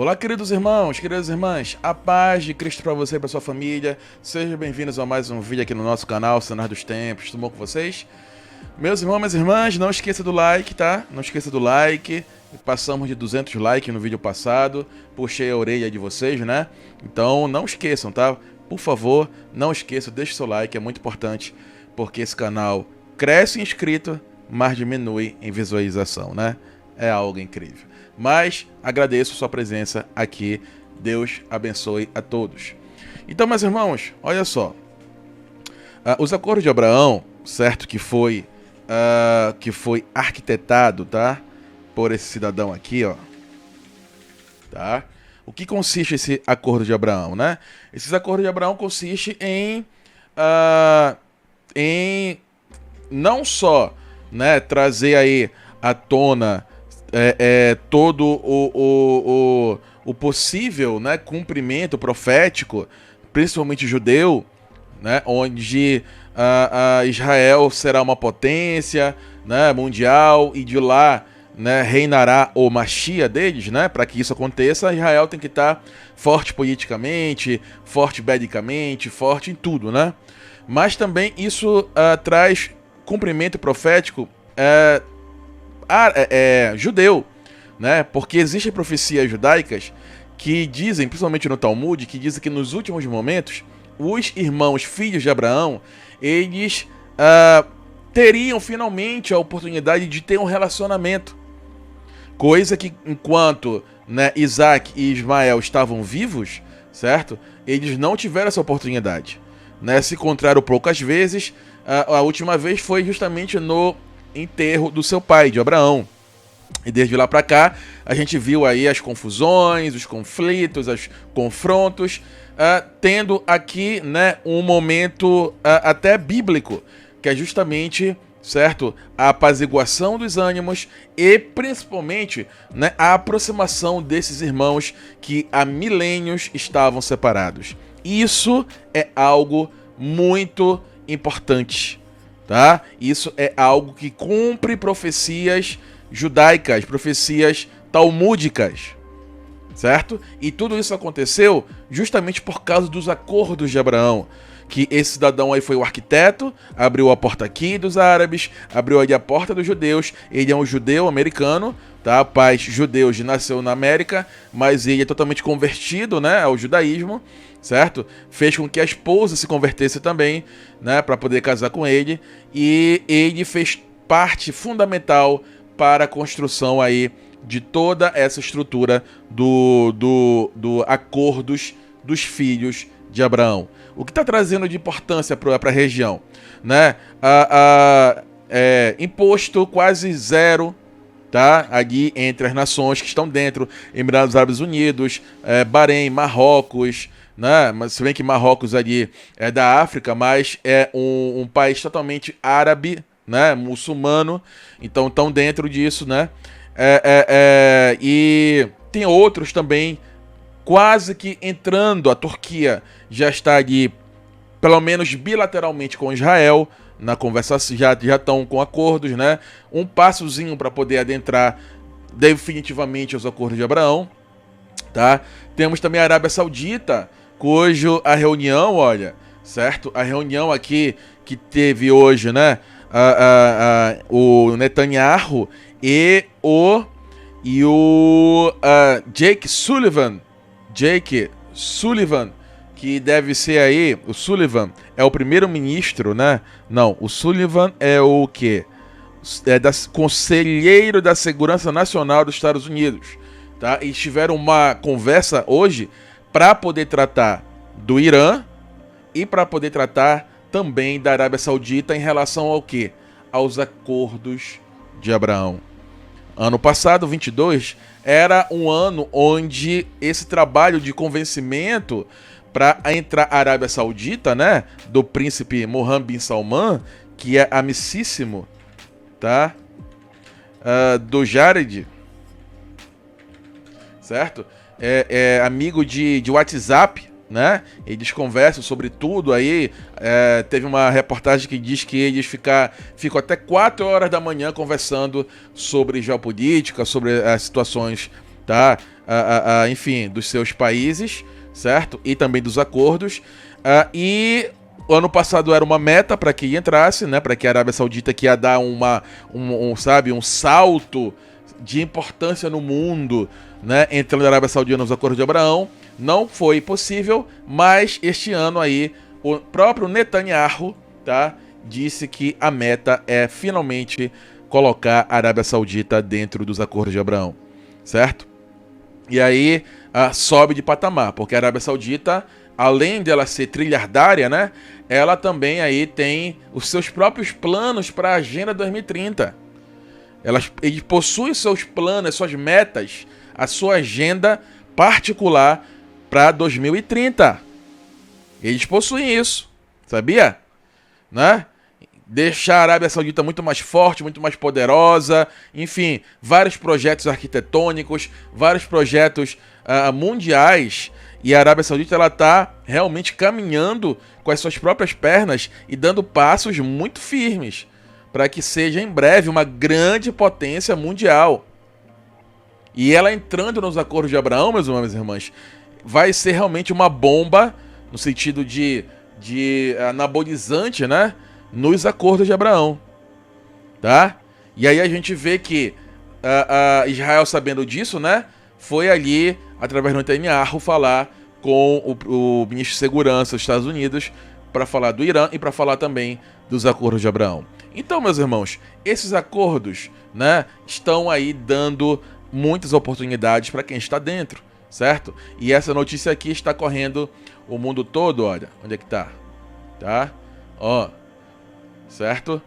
Olá, queridos irmãos, queridas irmãs, a paz de Cristo para você e para sua família. Sejam bem-vindos a mais um vídeo aqui no nosso canal, Cenário dos Tempos. Tudo bom com vocês? Meus irmãos, minhas irmãs, não esqueça do like, tá? Não esqueça do like. Passamos de 200 likes no vídeo passado. Puxei a orelha de vocês, né? Então, não esqueçam, tá? Por favor, não esqueçam, deixe seu like, é muito importante, porque esse canal cresce em inscrito, mas diminui em visualização, né? É algo incrível. Mas agradeço sua presença aqui. Deus abençoe a todos. Então, meus irmãos, olha só. Os acordos de Abraão, certo? Que foi arquitetado, tá? Por esse cidadão aqui, ó. Tá? O que consiste esse acordo de Abraão, né? Esses acordos de Abraão consistem em não só, né, trazer aí à tona todo o possível, né, cumprimento profético, principalmente judeu, né, onde Israel será uma potência, né, mundial, e de lá, né, reinará o Mashiach deles, né? Para que isso aconteça, Israel tem que estar forte politicamente, forte bedicamente, forte em tudo, né? Mas também isso traz cumprimento profético judeu, né? Porque existem profecias judaicas que dizem, principalmente no Talmud, que dizem que nos últimos momentos os irmãos filhos de Abraão, eles teriam finalmente a oportunidade de ter um relacionamento. Coisa que enquanto, né, Isaac e Ismael estavam vivos, certo? Eles não tiveram essa oportunidade, né? Se encontraram poucas vezes. A última vez foi justamente no enterro do seu pai, de Abraão. E desde lá para cá, a gente viu aí as confusões, os conflitos, os confrontos, tendo aqui, né, um momento até bíblico, que é justamente, certo, a apaziguação dos ânimos e principalmente, né, a aproximação desses irmãos que há milênios estavam separados. Isso é algo muito importante, tá? Isso é algo que cumpre profecias judaicas, profecias talmúdicas, certo? E tudo isso aconteceu justamente por causa dos acordos de Abraão, que esse cidadão aí foi o arquiteto, abriu a porta aqui dos árabes, abriu ali a porta dos judeus. Ele é um judeu americano, tá? Pais judeus, nasceu na América, mas ele é totalmente convertido, né, ao judaísmo, certo? Fez com que a esposa se convertesse também, né, para poder casar com ele, e ele fez parte fundamental para a construção aí de toda essa estrutura do acordos dos filhos de Abraão. O que está trazendo de importância para a região, né? Imposto quase zero, tá? Ali entre as nações que estão dentro, Emirados Árabes Unidos, Bahrein, Marrocos, né? Mas se bem que Marrocos ali é da África, mas é um país totalmente árabe, né? Muçulmano, então estão dentro disso, né? E tem outros também quase que entrando. A Turquia já está ali, pelo menos bilateralmente, com Israel, na conversa, já estão com acordos, né? Um passozinho para poder adentrar definitivamente os acordos de Abraão, tá? Temos também a Arábia Saudita, cujo a reunião, olha, certo? A reunião aqui que teve hoje, né? O Netanyahu e o Jake Sullivan, que deve ser aí, o Sullivan é o primeiro-ministro, né? Não, o Sullivan é o quê? Conselheiro da Segurança Nacional dos Estados Unidos, tá? E tiveram uma conversa hoje para poder tratar do Irã e para poder tratar também da Arábia Saudita em relação ao quê? Aos acordos de Abraão. Ano passado, 22, era um ano onde esse trabalho de convencimento para entrar a Arábia Saudita, né, do príncipe Mohammed bin Salman, que é amicíssimo, tá, do Jared, certo? É amigo de WhatsApp, né? Eles conversam sobre tudo aí. Teve uma reportagem que diz que eles ficam até 4 horas da manhã conversando sobre geopolítica, sobre as situações tá? Enfim, dos seus países, certo? E também dos acordos. E o ano passado era uma meta para que entrasse, né? Para que a Arábia Saudita, que ia dar um salto de importância no mundo, né? Entrando a Arábia Saudita nos acordos de Abraão. Não foi possível, mas este ano aí o próprio Netanyahu, tá, disse que a meta é finalmente colocar a Arábia Saudita dentro dos acordos de Abraão, certo? E aí sobe de patamar, porque a Arábia Saudita, além dela ser trilhardária, né, ela também aí tem os seus próprios planos para a Agenda 2030. Eles possuem seus planos, suas metas, a sua agenda particular para 2030. Eles possuem isso, sabia? Né? Deixar a Arábia Saudita muito mais forte, muito mais poderosa, enfim, vários projetos arquitetônicos, vários projetos mundiais, e a Arábia Saudita ela está realmente caminhando com as suas próprias pernas e dando passos muito firmes para que seja em breve uma grande potência mundial. E ela entrando nos acordos de Abraão, meus irmãos e irmãs, vai ser realmente uma bomba no sentido de anabolizante, né? Nos acordos de Abraão, tá? E aí a gente vê que Israel, sabendo disso, né? Foi ali, através do Netanyahu, falar com o ministro de Segurança dos Estados Unidos para falar do Irã e para falar também dos acordos de Abraão. Então, meus irmãos, esses acordos, né? Estão aí dando muitas oportunidades para quem está dentro, certo? E essa notícia aqui está correndo o mundo todo, olha. Onde é que tá? Tá? Ó. Certo?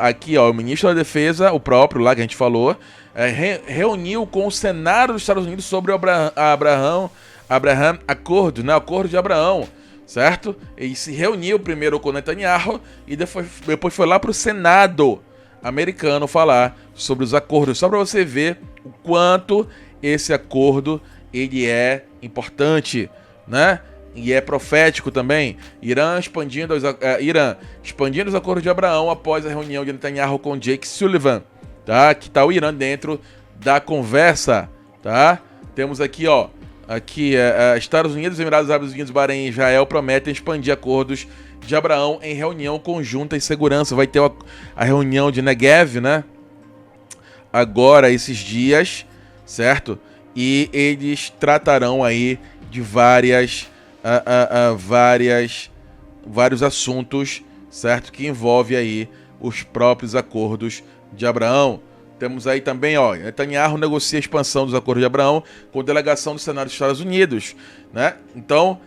Aqui, ó, o ministro da Defesa, o próprio lá que a gente falou, reuniu com o Senado dos Estados Unidos sobre o Abraham Accord, né? Acordo de Abraão, certo? Ele se reuniu primeiro com Netanyahu e depois foi lá para o Senado americano falar sobre os acordos, só para você ver o quanto esse acordo ele é importante, né? E é profético também. Irã expandindo os acordos de Abraão após a reunião de Netanyahu com Jake Sullivan, tá? Que tá o Irã dentro da conversa, tá? Temos aqui, ó, Estados Unidos, Emirados Árabes Unidos, Bahrein e Israel prometem expandir acordos de Abraão em reunião conjunta e segurança. Vai ter a reunião de Negev, né? Agora, esses dias, certo? E eles tratarão aí de vários assuntos, certo? Que envolve aí os próprios acordos de Abraão. Temos aí também, ó, Netanyahu negocia a expansão dos acordos de Abraão com delegação do Senado dos Estados Unidos, né? Então,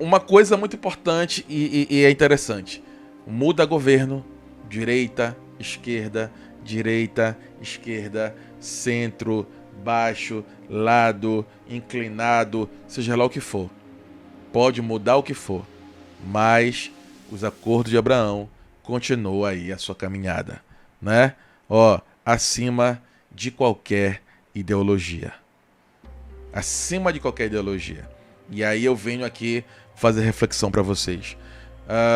uma coisa muito importante e é interessante. Muda governo, direita, esquerda, centro, baixo, lado, inclinado, seja lá o que for. Pode mudar o que for, mas os acordos de Abraão continuam aí a sua caminhada, né? Ó, acima de qualquer ideologia. Acima de qualquer ideologia. E aí eu venho aqui fazer reflexão para vocês.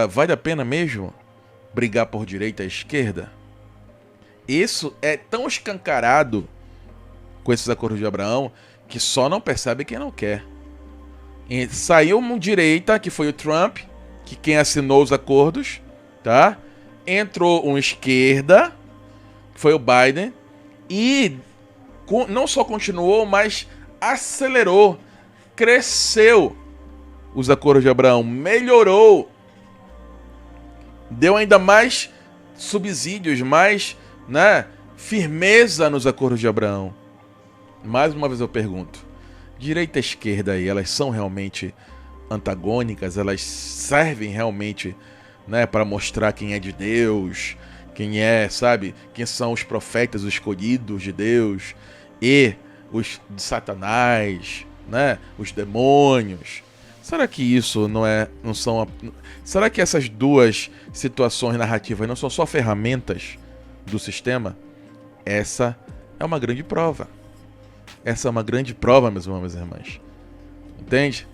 Vale a pena mesmo brigar por direita e esquerda? Isso é tão escancarado com esses acordos de Abraão que só não percebe quem não quer. Saiu uma direita, que foi o Trump, que quem assinou os acordos, tá? Entrou uma esquerda, que foi o Biden, e não só continuou, mas acelerou, cresceu os acordos de Abraão, melhorou, deu ainda mais subsídios, mais, né, firmeza nos acordos de Abraão. Mais uma vez eu pergunto, direita e esquerda aí, elas são realmente antagônicas? Elas servem realmente, né, para mostrar quem é de Deus, quem é, sabe, quem são os profetas, os escolhidos de Deus e os de Satanás, né, os demônios? Será que isso não são... Será que essas duas situações narrativas não são só ferramentas do sistema? Essa é uma grande prova. Essa é uma grande prova, meus irmãos e irmãs. Entende?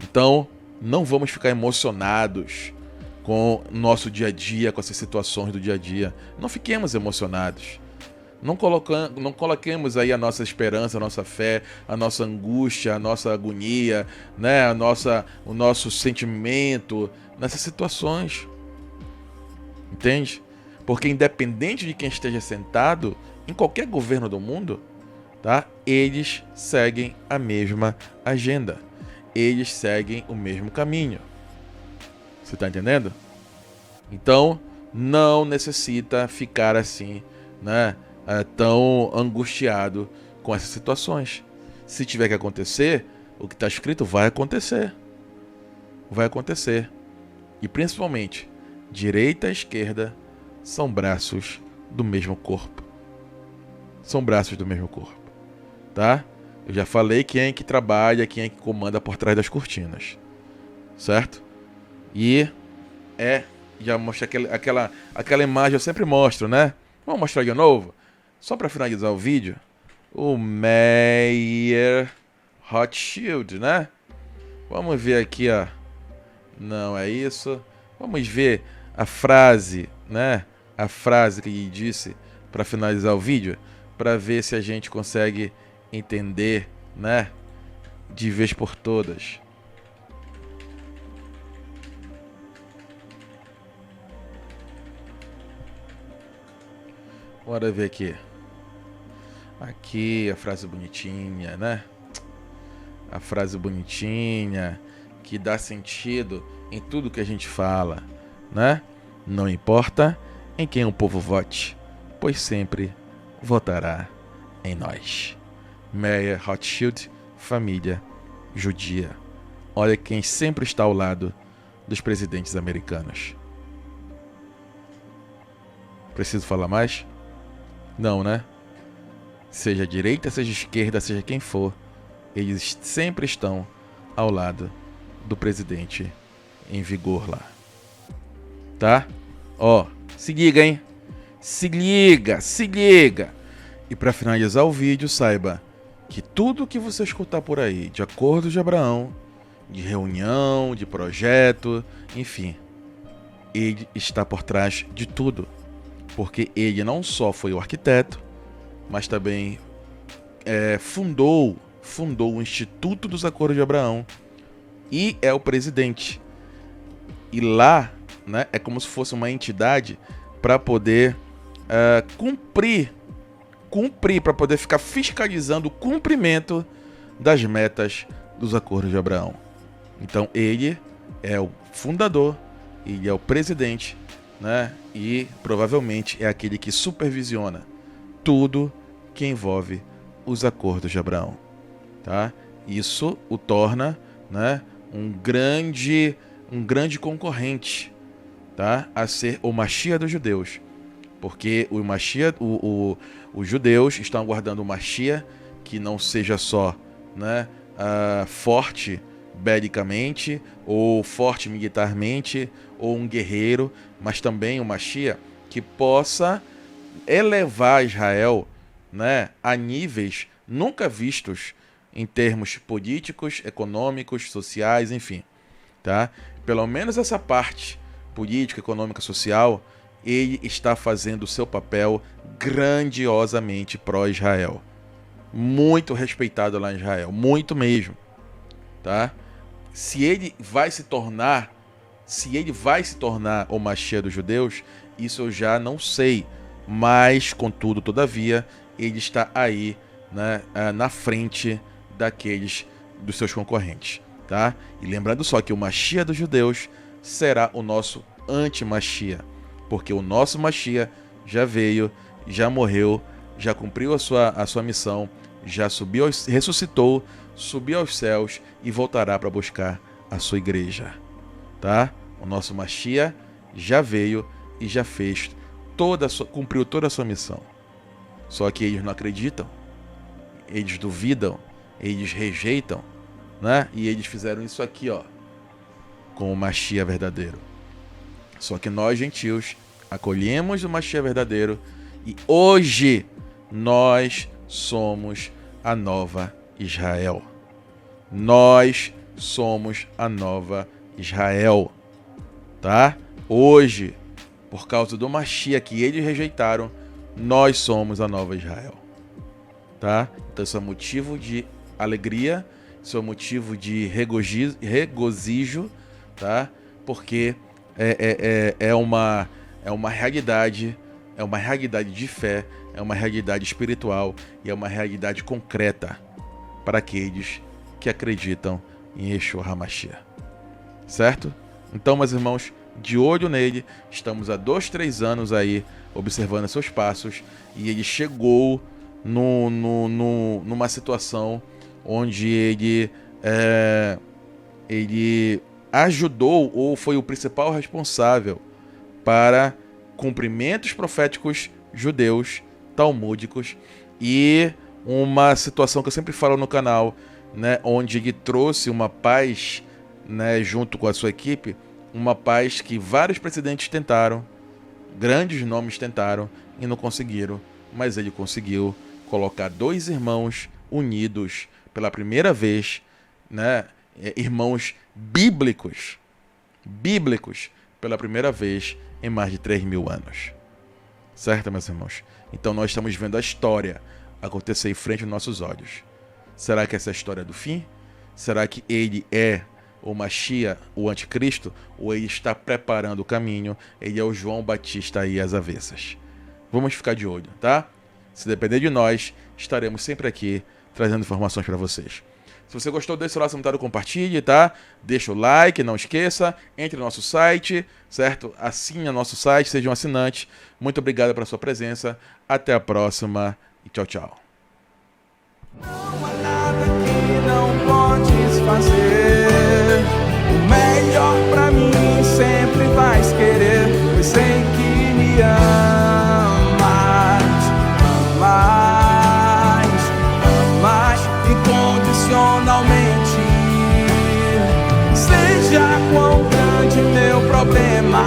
Então, não vamos ficar emocionados com o nosso dia a dia, com essas situações do dia a dia. Não fiquemos emocionados. Não coloquemos aí a nossa esperança, a nossa fé, a nossa angústia, a nossa agonia, né? O nosso sentimento nessas situações. Entende? Porque independente de quem esteja sentado, em qualquer governo do mundo, tá? Eles seguem a mesma agenda. Eles seguem o mesmo caminho. Você tá entendendo? Então, não necessita ficar assim, né? Tão angustiado com essas situações. Se tiver que acontecer, o que está escrito vai acontecer. Vai acontecer. E principalmente, direita e esquerda são braços do mesmo corpo. São braços do mesmo corpo. Tá? Eu já falei quem é que trabalha, quem é que comanda por trás das cortinas. Certo? E já mostrei aquela imagem, eu sempre mostro, né? Vamos mostrar de novo? Só para finalizar o vídeo. O Meyer Rothschild, né? Vamos ver aqui, ó. Não é isso. Vamos ver a frase, né? A frase que ele disse para finalizar o vídeo, para ver se a gente consegue entender, né? De vez por todas. Bora ver aqui. Aqui a frase bonitinha, né? A frase bonitinha que dá sentido em tudo que a gente fala, né? Não importa em quem o povo vote, pois sempre votará em nós. Meyer Rothschild, família judia. Olha quem sempre está ao lado dos presidentes americanos. Preciso falar mais? Não, né? Seja direita, seja esquerda, seja quem for, eles sempre estão ao lado do presidente em vigor lá. Tá? Ó, se liga, hein? Se liga, se liga! E para finalizar o vídeo, saiba que tudo que você escutar por aí, de acordo de Abraão, de reunião, de projeto, enfim, ele está por trás de tudo. Porque ele não só foi o arquiteto, mas também fundou o Instituto dos Acordos de Abraão e é o presidente. E lá, né, é como se fosse uma entidade para poder cumprir, para poder ficar fiscalizando o cumprimento das metas dos Acordos de Abraão. Então ele é o fundador, ele é o presidente, né, e provavelmente é aquele que supervisiona tudo que envolve os Acordos de Abraão, tá? Isso o torna, né, um grande concorrente, tá, a ser o Mashiach dos judeus, porque o Mashiach, os judeus estão aguardando o Mashiach que não seja só, né, forte belicamente ou forte militarmente ou um guerreiro, mas também o Mashiach que possa elevar Israel, né, a níveis nunca vistos em termos políticos, econômicos, sociais, enfim, tá? Pelo menos essa parte política, econômica, social, ele está fazendo o seu papel grandiosamente pró-Israel. Muito respeitado lá em Israel, muito mesmo, tá? Se ele vai se tornar o Mashiach dos judeus, isso eu já não sei. Mas, contudo, todavia, ele está aí, né, na frente dos seus concorrentes, tá? E lembrando só que o Mashiach dos judeus será o nosso anti-Mashiach, porque o nosso Mashiach já veio, já morreu, já cumpriu a sua missão, já ressuscitou, subiu aos céus e voltará para buscar a sua igreja, tá? O nosso Mashiach já veio e já fez cumpriu toda a sua missão. Só que eles não acreditam, eles duvidam, eles rejeitam, né? E eles fizeram isso aqui, ó, com o Mashiach verdadeiro. Só que nós, gentios, acolhemos o Mashiach verdadeiro e hoje nós somos a nova Israel. Nós somos a nova Israel, tá? Hoje, por causa do Mashiach que eles rejeitaram, nós somos a nova Israel, tá? Então isso é motivo de alegria, isso é motivo de regozijo, tá? Porque é uma realidade, é uma realidade de fé, é uma realidade espiritual e é uma realidade concreta para aqueles que acreditam em Yeshua HaMashiach, certo? Então, meus irmãos, de olho nele, estamos há 2-3 anos aí observando seus passos, e ele chegou numa situação onde ele ajudou ou foi o principal responsável para cumprimentos proféticos judeus, talmúdicos, e uma situação que eu sempre falo no canal, né, onde ele trouxe uma paz, né, junto com a sua equipe, uma paz que vários presidentes tentaram, grandes nomes tentaram e não conseguiram, mas ele conseguiu colocar 2 irmãos unidos pela primeira vez, né, irmãos bíblicos pela primeira vez em mais de 3.000 anos. Certo, meus irmãos? Então nós estamos vendo a história acontecer em frente aos nossos olhos. Será que essa é a história do fim? Será que ele é o Mashiach, o anticristo? Ou ele está preparando o caminho? Ele é o João Batista aí às avessas. Vamos ficar de olho, tá? Se depender de nós, estaremos sempre aqui trazendo informações para vocês. Se você gostou, deixa o seu comentário, compartilhe, tá? Deixa o like, não esqueça. Entre no nosso site, certo? Assine o nosso site, seja um assinante. Muito obrigado pela sua presença. Até a próxima e tchau, tchau. Não há nada que não podes fazer. O melhor pra mim sempre vais querer. Pois sei que me amas incondicionalmente. Seja quão grande teu problema,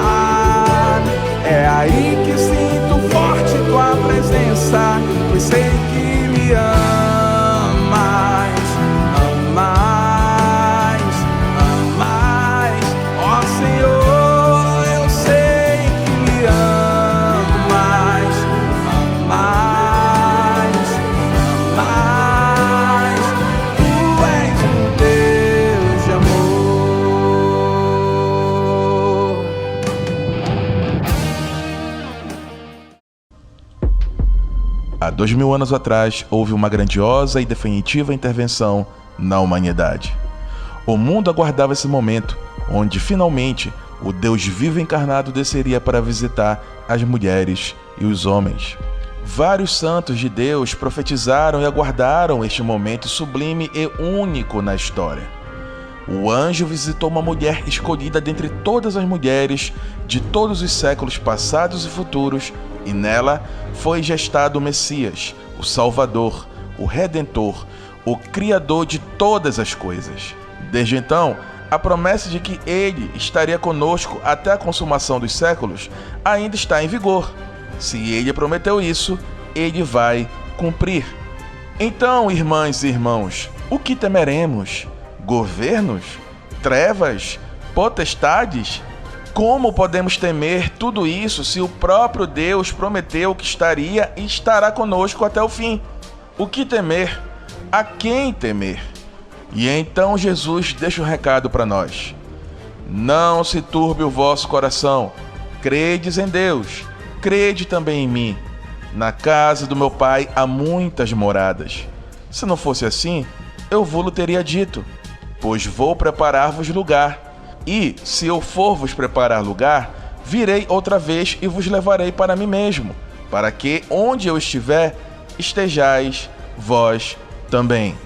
é aí que sinto forte tua presença. Pois sei que me amas, ó Senhor, eu sei que me amas, tu és um Deus de amor. Há 2.000 anos atrás, houve uma grandiosa e definitiva intervenção na humanidade. O mundo aguardava esse momento, onde finalmente o Deus vivo encarnado desceria para visitar as mulheres e os homens. Vários santos de Deus profetizaram e aguardaram este momento sublime e único na história. O anjo visitou uma mulher escolhida dentre todas as mulheres de todos os séculos passados e futuros, e nela foi gestado o Messias, o Salvador, o Redentor, o Criador de todas as coisas. Desde então, a promessa de que ele estaria conosco até a consumação dos séculos ainda está em vigor. Se ele prometeu isso, ele vai cumprir. Então, irmãs e irmãos, o que temeremos? Governos? Trevas? Potestades? Como podemos temer tudo isso se o próprio Deus prometeu que estaria e estará conosco até o fim? O que temer? A quem temer? E então Jesus deixa um recado para nós. Não se turbe o vosso coração. Credes em Deus, crede também em mim. Na casa do meu Pai há muitas moradas. Se não fosse assim, eu vou-lo teria dito, pois vou preparar-vos lugar. E, se eu for vos preparar lugar, virei outra vez e vos levarei para mim mesmo, para que, onde eu estiver, estejais vós também.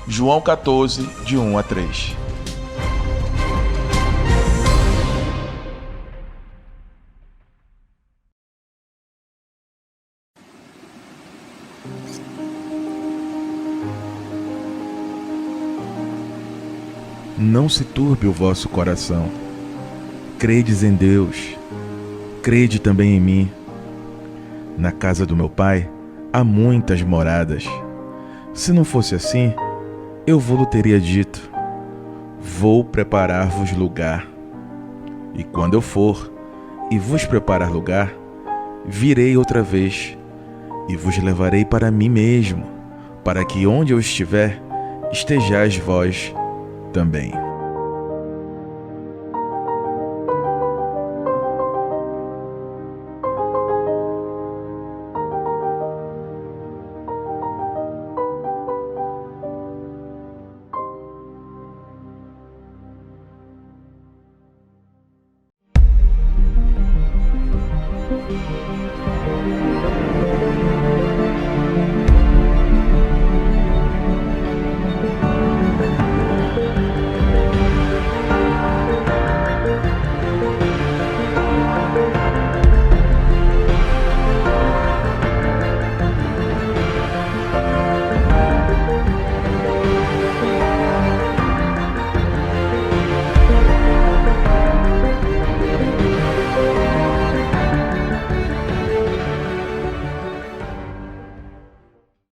João 14, de 1 a 3. Não se turbe o vosso coração. Credes em Deus, crede também em mim. Na casa do meu Pai há muitas moradas. Se não fosse assim, eu vou-lo teria dito. Vou preparar-vos lugar. E quando eu for e vos preparar lugar, virei outra vez e vos levarei para mim mesmo, para que onde eu estiver, estejais vós também.